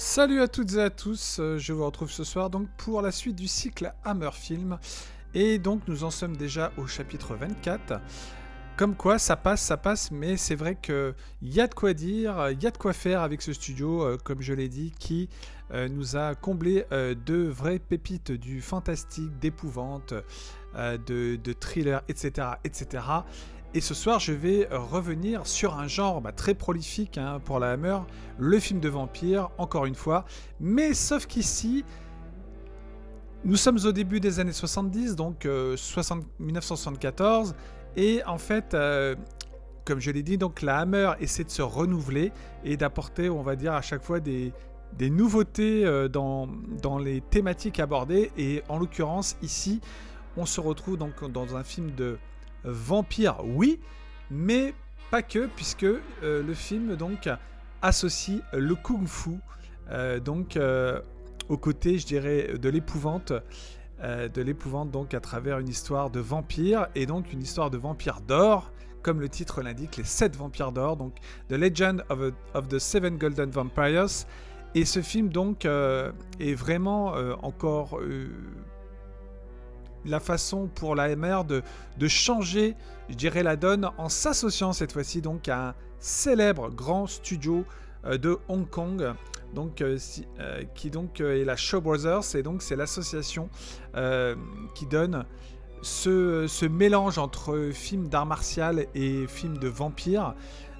Salut à toutes et à tous, je vous retrouve ce soir donc pour la suite du cycle Hammer Film. Et donc nous en sommes déjà au chapitre 24. Comme quoi ça passe, mais c'est vrai qu'il y a de quoi dire, il y a de quoi faire avec ce studio, comme je l'ai dit, qui nous a comblé de vraies pépites du fantastique, d'épouvante, de thriller, etc., etc. Et ce soir, je vais revenir sur un genre très prolifique pour la Hammer, le film de vampire, encore une fois. Mais sauf qu'ici, nous sommes au début des années 70, donc 1974. Et en fait, comme je l'ai dit, donc la Hammer essaie de se renouveler et d'apporter, on va dire, à chaque fois des nouveautés dans les thématiques abordées. Et en l'occurrence, ici, on se retrouve donc dans un film de vampire, oui, mais pas que, puisque le film donc associe le kung-fu, aux côtés, je dirais, de l'épouvante donc à travers une histoire de vampire, et donc une histoire de vampire d'or, comme le titre l'indique, les 7 vampires d'or, donc The Legend of the Seven Golden Vampires. Et ce film donc est vraiment encore la façon pour la Hammer de changer, je dirais, la donne en s'associant cette fois-ci donc à un célèbre grand studio de Hong Kong, donc, qui donc est la Shaw Brothers, et donc c'est l'association qui donne ce mélange entre film d'art martial et film de vampire,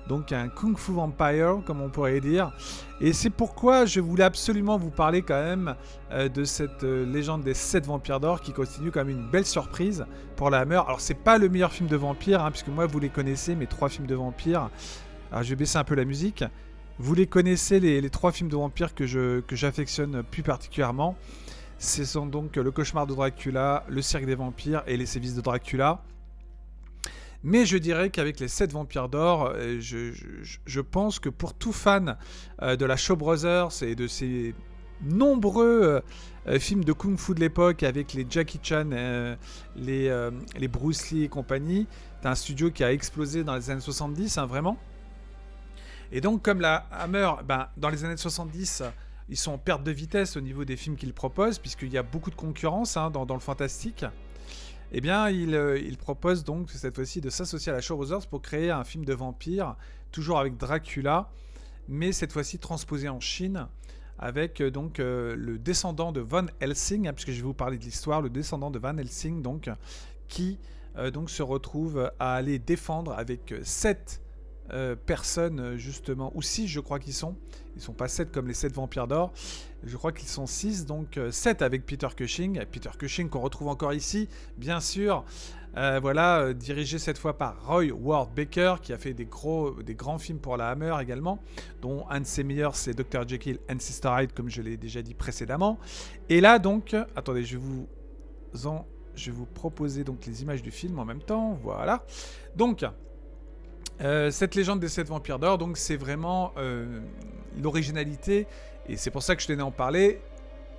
donc un Kung Fu Vampire, comme on pourrait dire. Et c'est pourquoi je voulais absolument vous parler quand même de cette légende des 7 vampires d'or, qui constitue quand même une belle surprise pour la Hammer. Alors c'est pas le meilleur film de vampire, puisque moi vous les connaissez, mes 3 films de vampire. Alors je vais baisser un peu la musique. Vous les connaissez, les 3 films de vampire que j'affectionne plus particulièrement. Ce sont donc Le Cauchemar de Dracula, Le Cirque des Vampires et Les Sévices de Dracula. Mais je dirais qu'avec les 7 vampires d'or, je pense que pour tout fan de la Shaw Brothers et de ces nombreux films de kung-fu de l'époque, avec les Jackie Chan, les Bruce Lee et compagnie, c'est un studio qui a explosé dans les années 70, vraiment. Et donc, comme la Hammer, dans les années 70, ils sont en perte de vitesse au niveau des films qu'ils proposent, puisqu'il y a beaucoup de concurrence dans le fantastique. Eh bien, il propose donc cette fois-ci de s'associer à la Shaw Brothers pour créer un film de vampire, toujours avec Dracula, mais cette fois-ci transposé en Chine, avec le descendant de Van Helsing, puisque je vais vous parler de l'histoire, le descendant de Van Helsing, donc, qui donc se retrouve à aller défendre avec 7 personnes, justement, ou 6 je crois qu'ils sont pas 7 comme les 7 vampires d'or, je crois qu'ils sont 6, donc 7 avec Peter Cushing qu'on retrouve encore ici, bien sûr, dirigé cette fois par Roy Ward Baker, qui a fait des grands films pour la Hammer également, dont un de ses meilleurs c'est Dr. Jekyll and Sister Hyde, comme je l'ai déjà dit précédemment. Et là donc, attendez, je vais vous proposer donc les images du film en même temps, voilà. Donc cette légende des 7 vampires d'or, donc c'est vraiment l'originalité, et c'est pour ça que je tenais à en parler,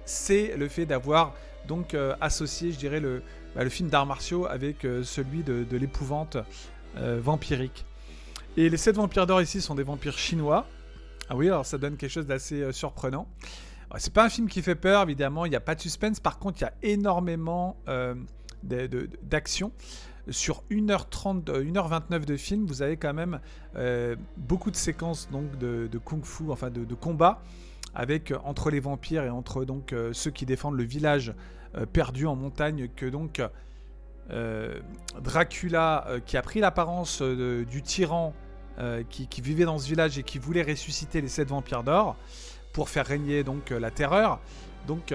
c'est le fait d'avoir donc associé, je dirais, le film d'arts martiaux avec celui de l'épouvante vampirique. Et les 7 vampires d'or ici sont des vampires chinois. Ah oui, alors ça donne quelque chose d'assez surprenant. Alors, c'est pas un film qui fait peur, évidemment, il n'y a pas de suspense, par contre il y a énormément d'action. Sur 1h30, 1h29 de film, vous avez quand même beaucoup de séquences donc, de kung-fu, enfin de combat, avec entre les vampires et entre donc, ceux qui défendent le village perdu en montagne, que donc Dracula, qui a pris l'apparence du tyran qui vivait dans ce village et qui voulait ressusciter les 7 vampires d'or pour faire régner donc la terreur. Donc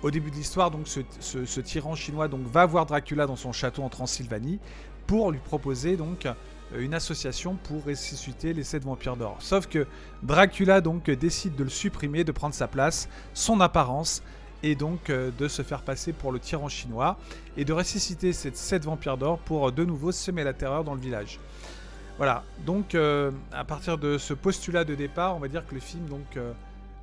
au début de l'histoire, donc ce tyran chinois donc va voir Dracula dans son château en Transylvanie pour lui proposer donc une association pour ressusciter les 7 vampires d'or. Sauf que Dracula donc décide de le supprimer, de prendre sa place, son apparence, et donc de se faire passer pour le tyran chinois et de ressusciter ces 7 vampires d'or pour de nouveau semer la terreur dans le village. Voilà, donc à partir de ce postulat de départ, on va dire que le film donc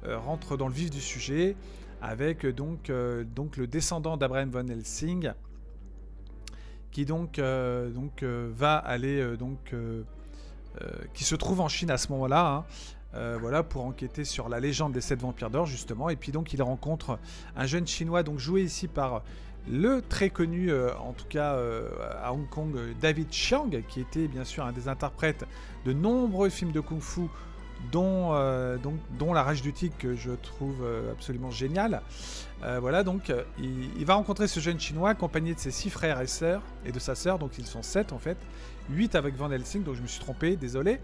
rentre dans le vif du sujet, avec donc le descendant d'Abraham Van Helsing, qui va aller qui se trouve en Chine à ce moment-là, voilà, pour enquêter sur la légende des 7 vampires d'or, justement. Et puis donc, il rencontre un jeune chinois, donc joué ici par le très connu, en tout cas à Hong Kong, David Chiang, qui était bien sûr un des interprètes de nombreux films de kung-fu, dont La Rage du Tigre, que je trouve absolument génial. Voilà, donc il va rencontrer ce jeune chinois accompagné de ses 6 frères et sœurs, et de sa sœur, donc ils sont 7 en fait, 8 avec Van Helsing, donc je me suis trompé, désolé.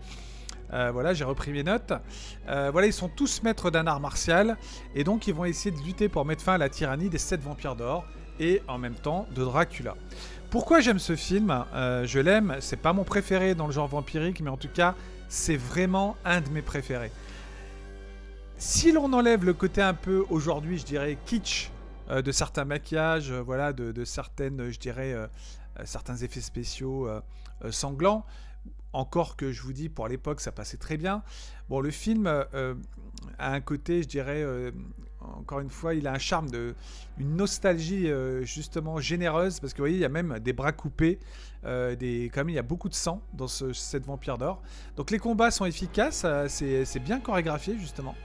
Voilà, j'ai repris mes notes. Voilà, ils sont tous maîtres d'un art martial, et donc ils vont essayer de lutter pour mettre fin à la tyrannie des 7 vampires d'or, et en même temps de Dracula. Pourquoi j'aime ce film ? Je l'aime, c'est pas mon préféré dans le genre vampirique, mais en tout cas, c'est vraiment un de mes préférés. Si l'on enlève le côté un peu, aujourd'hui, je dirais, kitsch, de certains maquillages, voilà, de certaines, je dirais, certains effets spéciaux sanglants, encore que je vous dis, pour l'époque, ça passait très bien. Bon, le film a un côté, je dirais, encore une fois, il a un charme, une nostalgie justement généreuse, parce que vous voyez, il y a même des bras coupés, quand même, il y a beaucoup de sang dans cette vampire d'or. Donc les combats sont efficaces, c'est bien chorégraphié, justement.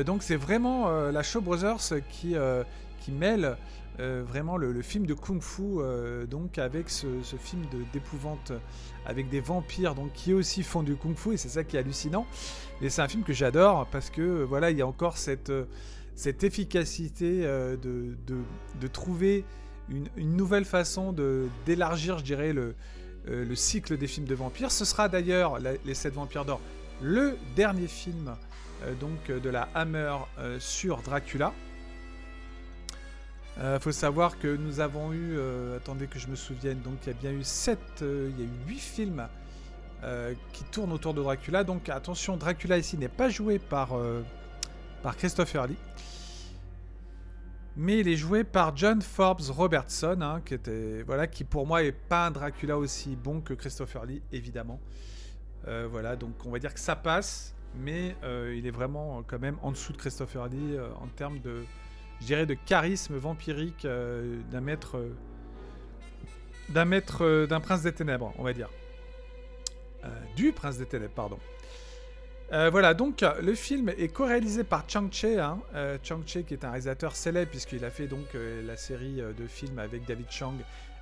Donc c'est vraiment la Shaw Brothers qui mêle vraiment le film de kung-fu donc avec ce film d'épouvante avec des vampires donc qui aussi font du kung-fu, et c'est ça qui est hallucinant. Et c'est un film que j'adore parce que voilà, il y a encore cette efficacité de trouver une nouvelle façon d'élargir, je dirais, le cycle des films de vampires. Ce sera d'ailleurs les 7 vampires d'or, le dernier film donc de la Hammer sur Dracula. Faut savoir que nous avons eu, attendez que je me souvienne, donc il y a bien eu 8 films qui tournent autour de Dracula. Donc attention, Dracula ici n'est pas joué par Christopher Lee, mais il est joué par John Forbes Robertson, hein, qui pour moi est pas un Dracula aussi bon que Christopher Lee, évidemment. Voilà, donc on va dire que ça passe, mais il est vraiment quand même en dessous de Christopher Lee en termes de, je dirais, de charisme vampirique d'un prince des ténèbres, on va dire. Du prince des ténèbres, pardon. Voilà, donc le film est co-réalisé par Chang Che, hein, Chang Che qui est un réalisateur célèbre puisqu'il a fait donc la série de films avec David Chang,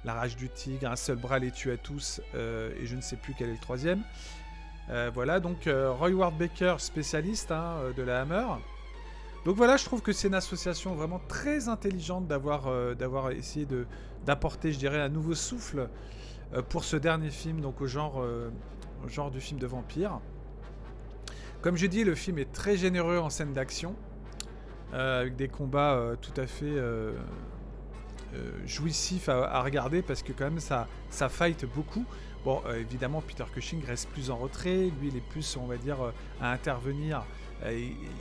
La Rage du Tigre, Un seul bras les tue à tous, et je ne sais plus quel est le troisième. Voilà, donc Roy Ward Baker, spécialiste de la Hammer. Donc voilà, je trouve que c'est une association vraiment très intelligente d'avoir essayé d'apporter, je dirais, un nouveau souffle pour ce dernier film, donc au genre du film de vampire. Comme je dis, le film est très généreux en scène d'action, avec des combats tout à fait jouissifs à regarder, parce que quand même ça fight beaucoup. Bon, évidemment, Peter Cushing reste plus en retrait, lui il est plus, on va dire, à intervenir.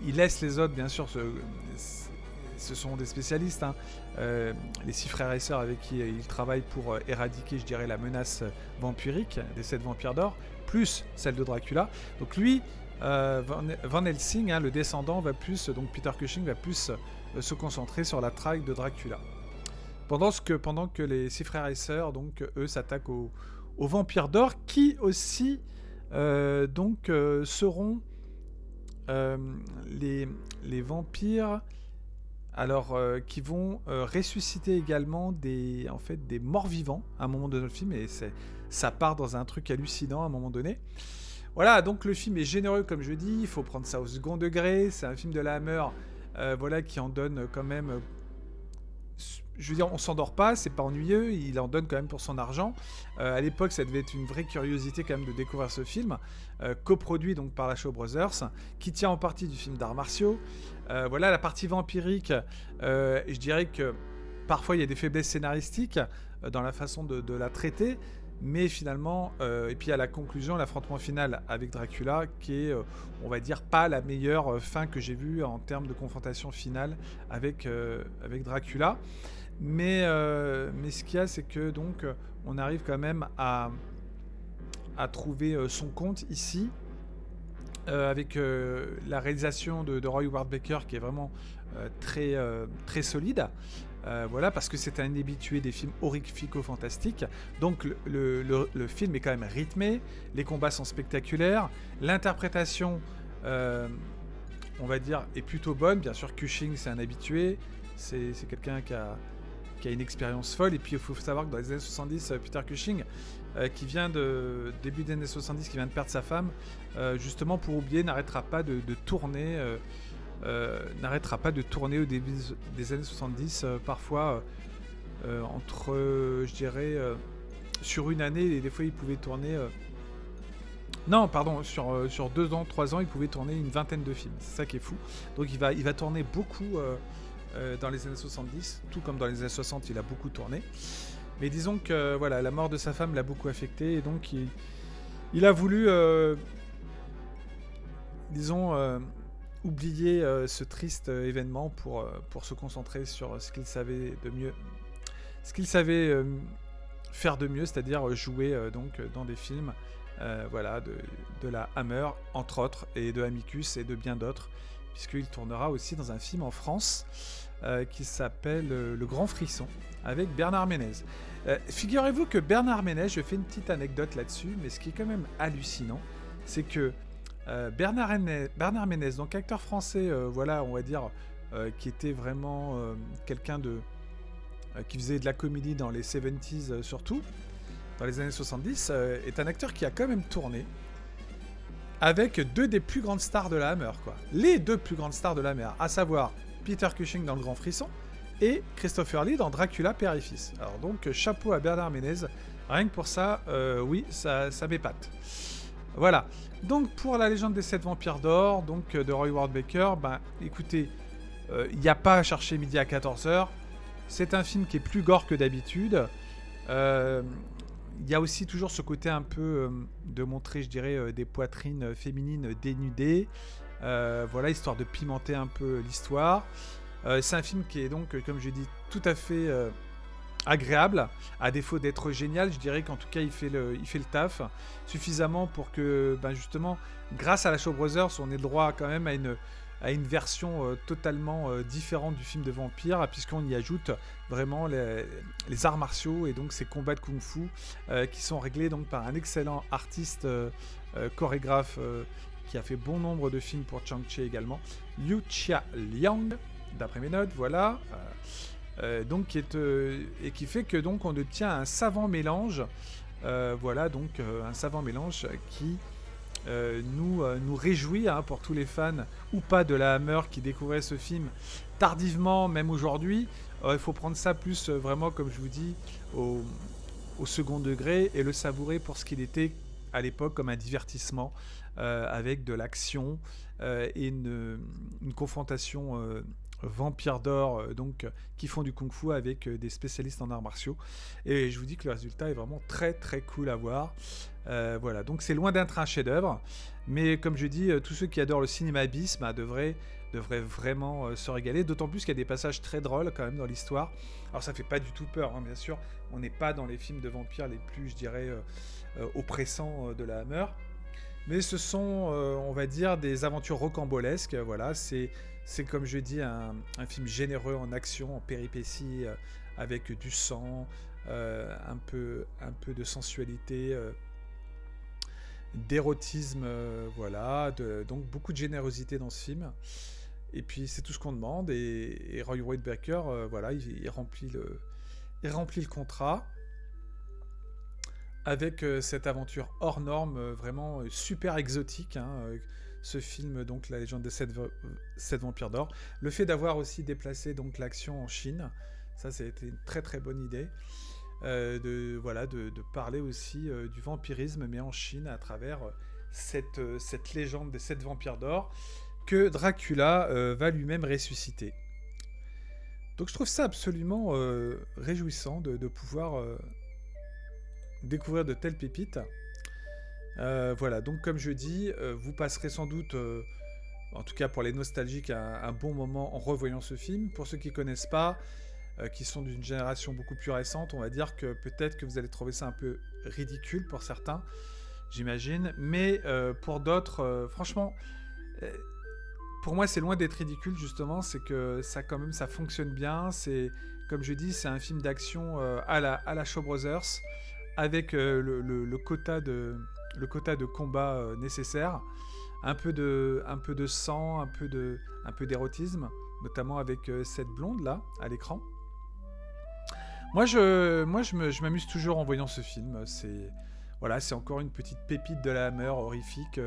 Il laisse les autres, bien sûr, ce sont des spécialistes, hein. Les 6 frères et sœurs avec qui il travaille pour éradiquer, je dirais, la menace vampirique des 7 vampires d'or, plus celle de Dracula. Donc lui, Van Helsing, hein, le descendant, donc Peter Cushing va plus se concentrer sur la traque de Dracula. Pendant que les 6 frères et sœurs, donc eux, s'attaquent aux vampires d'or, qui aussi seront les vampires, alors qui vont ressusciter également des morts vivants à un moment de notre film, et ça part dans un truc hallucinant à un moment donné. Voilà, donc le film est généreux, comme je dis, il faut prendre ça au second degré. C'est un film de la Hammer, voilà, qui en donne quand même. Je veux dire, on s'endort pas, c'est pas ennuyeux, il en donne quand même pour son argent. À l'époque, ça devait être une vraie curiosité quand même de découvrir ce film, coproduit donc par la Shaw Brothers, qui tient en partie du film d'arts martiaux. Voilà, la partie vampirique, je dirais que parfois il y a des faiblesses scénaristiques dans la façon de la traiter, mais finalement, et puis à la conclusion, l'affrontement final avec Dracula, qui est, on va dire, pas la meilleure fin que j'ai vue en termes de confrontation finale avec Dracula. Mais ce qu'il y a, c'est que donc on arrive quand même à trouver son compte ici, avec la réalisation de Roy Ward Baker, qui est vraiment très solide. Voilà, parce que c'est un habitué des films horrifico-fantastiques. Donc le film est quand même rythmé, les combats sont spectaculaires, l'interprétation, on va dire, est plutôt bonne. Bien sûr, Cushing, c'est un habitué, c'est quelqu'un qui a une expérience folle. Et puis il faut savoir que dans les années 70, Peter Cushing, qui vient de début des années 70, qui vient de perdre sa femme, justement pour oublier, n'arrêtera pas de tourner. N'arrêtera pas de tourner au début des années 70, parfois entre, je dirais, sur une année, et des fois il pouvait tourner... Non, pardon, sur 2 ans, 3 ans, il pouvait tourner une vingtaine de films. C'est ça qui est fou. Donc il va tourner beaucoup dans les années 70, tout comme dans les années 60, il a beaucoup tourné. Mais disons que voilà, la mort de sa femme l'a beaucoup affecté, et donc il a voulu, disons... oublier ce triste événement pour se concentrer sur ce qu'il savait de mieux, ce qu'il savait faire de mieux, c'est-à-dire jouer donc dans des films, voilà, de la Hammer entre autres, et de Amicus et de bien d'autres, puisqu'il tournera aussi dans un film en France qui s'appelle Le Grand Frisson avec Bernard Ménez. Figurez-vous que Bernard Ménez, je fais une petite anecdote là-dessus, mais ce qui est quand même hallucinant, c'est que Bernard Ménez, donc acteur français, voilà, on va dire, qui était vraiment quelqu'un qui faisait de la comédie dans les 70s surtout, dans les années 70, est un acteur qui a quand même tourné avec 2 des plus grandes stars de la Hammer, quoi. Les 2 plus grandes stars de la Hammer, à savoir Peter Cushing dans Le Grand Frisson et Christopher Lee dans Dracula Père et Fils. Alors donc, chapeau à Bernard Ménez, rien que pour ça, oui, ça m'épate. Voilà. Donc pour La Légende des 7 Vampires d'Or, donc de Roy Ward Baker, ben écoutez, il n'y a pas à chercher midi à 14h. C'est un film qui est plus gore que d'habitude. Il y a aussi toujours ce côté un peu de montrer, je dirais, des poitrines féminines dénudées. Voilà, histoire de pimenter un peu l'histoire. C'est un film qui est donc, comme je dis, tout à fait agréable, à défaut d'être génial. Je dirais qu'en tout cas il fait le taf suffisamment pour que, ben justement, grâce à la Shaw Brothers, on ait le droit quand même à une version totalement différente du film de vampire, puisqu'on y ajoute vraiment les arts martiaux et donc ces combats de kung-fu qui sont réglés donc par un excellent artiste chorégraphe qui a fait bon nombre de films pour Chang-Chi également, Liu Chia Liang, d'après mes notes, voilà. Donc et qui fait que donc on obtient un savant mélange, voilà, donc un savant mélange qui nous réjouit, hein, pour tous les fans ou pas de la Hammer qui découvraient ce film tardivement, même aujourd'hui. Il faut prendre ça plus vraiment, comme je vous dis, au second degré, et le savourer pour ce qu'il était à l'époque, comme un divertissement avec de l'action et une confrontation vampires d'or, donc qui font du kung-fu avec des spécialistes en arts martiaux, et je vous dis que le résultat est vraiment très très cool à voir. Voilà, donc c'est loin d'être un chef-d'œuvre, mais comme je dis, tous ceux qui adorent le cinéma bis devraient vraiment se régaler, d'autant plus qu'il y a des passages très drôles quand même dans l'histoire. Alors ça fait pas du tout peur, hein, bien sûr, on n'est pas dans les films de vampires les plus, je dirais, oppressants de la Hammer, mais ce sont, on va dire, des aventures rocambolesques. Voilà, c'est comme je dis, un film généreux en action, en péripéties, avec du sang, un peu de sensualité, d'érotisme, voilà, donc beaucoup de générosité dans ce film. Et puis c'est tout ce qu'on demande, et Roy Wade Baker, voilà, il remplit le contrat avec cette aventure hors norme, vraiment super exotique, hein, ce film, donc La Légende des 7 Vampires d'Or. Le fait d'avoir aussi déplacé donc l'action en Chine, ça c'était une très très bonne idée, de parler aussi du vampirisme, mais en Chine, à travers cette légende des 7 Vampires d'Or que Dracula va lui-même ressusciter. Donc je trouve ça absolument réjouissant de pouvoir découvrir de telles pépites. Voilà, donc comme je dis, vous passerez sans doute, en tout cas pour les nostalgiques, un bon moment en revoyant ce film. Pour ceux qui ne connaissent pas, qui sont d'une génération beaucoup plus récente, on va dire que peut-être que vous allez trouver ça un peu ridicule pour certains, j'imagine, mais pour d'autres, franchement, pour moi c'est loin d'être ridicule, justement. C'est que ça, quand même, ça fonctionne bien. C'est, comme je dis, c'est un film d'action à la Shaw Brothers, avec le quota de combat nécessaire, un peu de sang, un peu d'érotisme, notamment avec cette blonde là à l'écran. Je m'amuse toujours en voyant ce film. C'est encore une petite pépite de la Hammer horrifique,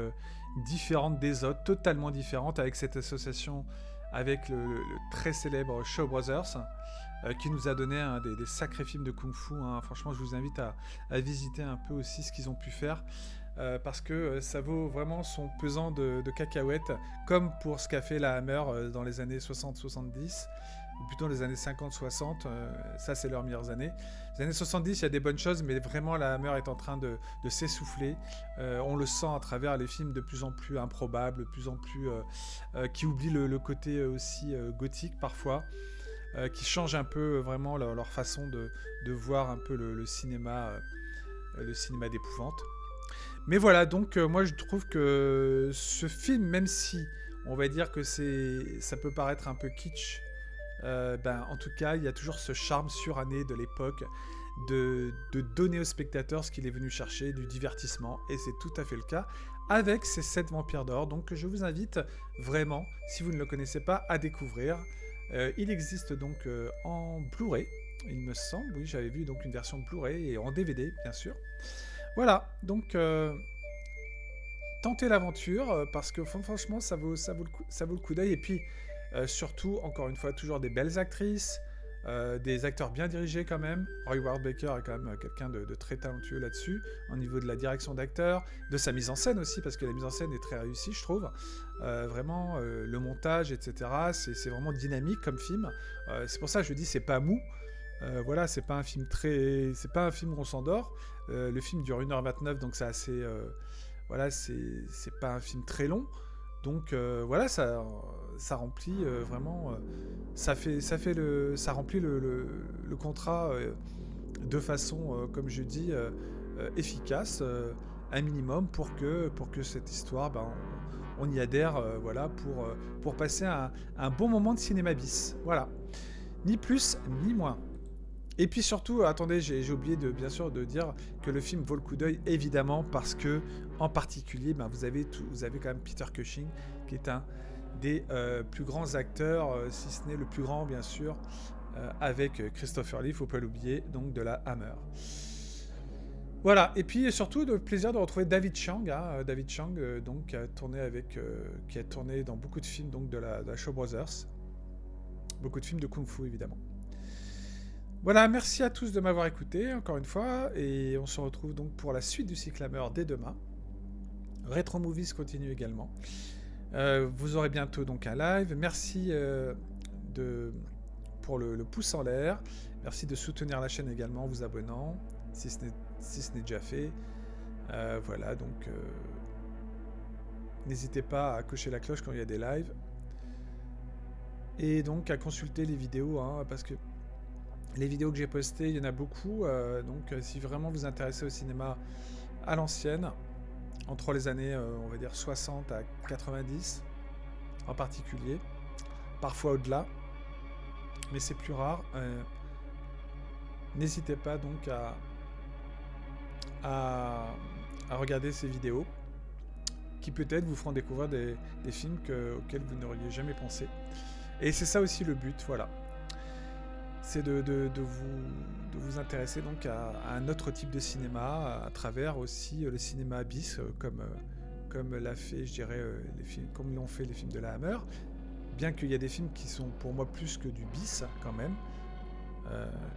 différente des autres, totalement différente, avec cette association avec le très célèbre Shaw Brothers, qui nous a donné des sacrés films de kung-fu. Hein. Franchement, je vous invite à visiter un peu aussi ce qu'ils ont pu faire. Parce que ça vaut vraiment son pesant de cacahuètes, comme pour ce qu'a fait la Hammer dans les années 60-70, ou plutôt les années 50-60, ça c'est leurs meilleures années. Les années 70, il y a des bonnes choses, mais vraiment la Hammer est en train de s'essouffler. On le sent à travers les films de plus en plus improbables, de plus en plus qui oublient le côté aussi gothique parfois, qui changent un peu vraiment leur façon de voir un peu le cinéma d'épouvante. Mais voilà, donc moi je trouve que ce film, même si on va dire que ça peut paraître un peu kitsch, en tout cas il y a toujours ce charme suranné de l'époque de donner au spectateur ce qu'il est venu chercher, du divertissement, et c'est tout à fait le cas avec ces 7 vampires d'or. Donc je vous invite vraiment, si vous ne le connaissez pas, à découvrir. Il existe donc en Blu-ray, il me semble, oui j'avais vu donc une version Blu-ray et en DVD bien sûr. Voilà, donc tentez l'aventure parce que franchement ça vaut le coup d'œil. Et puis surtout, encore une fois, toujours des belles actrices, des acteurs bien dirigés quand même. Roy Ward Baker est quand même quelqu'un de très talentueux là-dessus, au niveau de la direction d'acteur, de sa mise en scène aussi, parce que la mise en scène est très réussie, je trouve. Vraiment, le montage, etc., c'est vraiment dynamique comme film. C'est pour ça que je dis, c'est pas mou. Voilà, c'est pas un film où on s'endort. Le film dure 1h29, donc c'est assez... voilà, c'est pas un film très long. Donc voilà, ça remplit vraiment... ça remplit le contrat de façon, comme je dis, efficace, un minimum pour que cette histoire, on y adhère, voilà, pour passer un bon moment de cinéma bis. Voilà. Ni plus, ni moins. Et puis surtout, attendez, j'ai oublié bien sûr de dire que le film vaut le coup d'œil, évidemment, parce que, en particulier, vous avez quand même Peter Cushing, qui est un des plus grands acteurs, si ce n'est le plus grand, bien sûr, avec Christopher Lee, faut pas l'oublier, donc de la Hammer. Voilà, et puis surtout, le plaisir de retrouver David Chiang, David Chiang, donc, qui a tourné dans beaucoup de films donc, de la Shaw Brothers, beaucoup de films de Kung Fu, évidemment. Voilà, merci à tous de m'avoir écouté, encore une fois, et on se retrouve donc pour la suite du cycle Hammer dès demain. Retro Movies continue également. Vous aurez bientôt donc un live. Merci pour le pouce en l'air. Merci de soutenir la chaîne également en vous abonnant, si ce n'est déjà fait. Voilà, donc n'hésitez pas à cocher la cloche quand il y a des lives. Et donc à consulter les vidéos, parce que les vidéos que j'ai postées, il y en a beaucoup, donc si vraiment vous intéressez au cinéma à l'ancienne, entre les années, on va dire 60 à 90, en particulier, parfois au-delà, mais c'est plus rare, n'hésitez pas donc à regarder ces vidéos, qui peut-être vous feront découvrir des films auxquels vous n'auriez jamais pensé. Et c'est ça aussi le but, voilà. C'est de vous intéresser donc à un autre type de cinéma, à travers aussi le cinéma bis, comme l'a fait, je dirais, comme l'ont fait les films de la Hammer, bien qu'il y a des films qui sont pour moi plus que du bis quand même.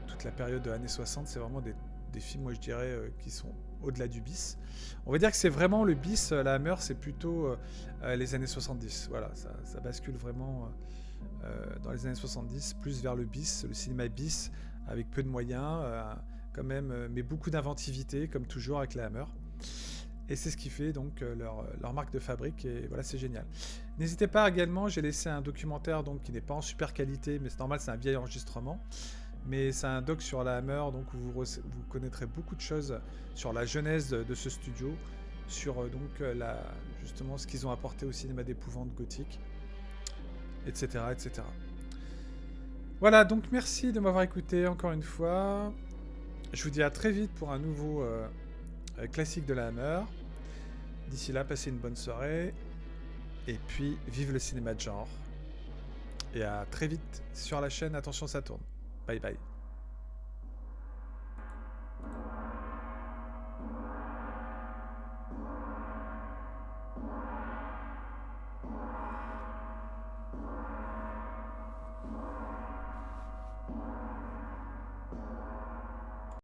Toute la période de années 60, c'est vraiment des films, moi je dirais, qui sont au-delà du bis. On va dire que c'est vraiment le bis, la Hammer, c'est plutôt les années 70. Voilà, ça bascule vraiment... dans les années 70, plus vers le bis, le cinéma bis, avec peu de moyens, quand même, mais beaucoup d'inventivité, comme toujours avec la Hammer. Et c'est ce qui fait donc leur marque de fabrique, et voilà, c'est génial. N'hésitez pas également, j'ai laissé un documentaire donc, qui n'est pas en super qualité, mais c'est normal, c'est un vieil enregistrement. Mais c'est un doc sur la Hammer, donc où vous connaîtrez beaucoup de choses sur la genèse de ce studio, sur donc justement ce qu'ils ont apporté au cinéma d'épouvante gothique, etc., etc. Voilà, donc merci de m'avoir écouté encore une fois. Je vous dis à très vite pour un nouveau classique de la Hammer. D'ici là, passez une bonne soirée. Et puis, vive le cinéma de genre. Et à très vite sur la chaîne Attention ça tourne. Bye bye.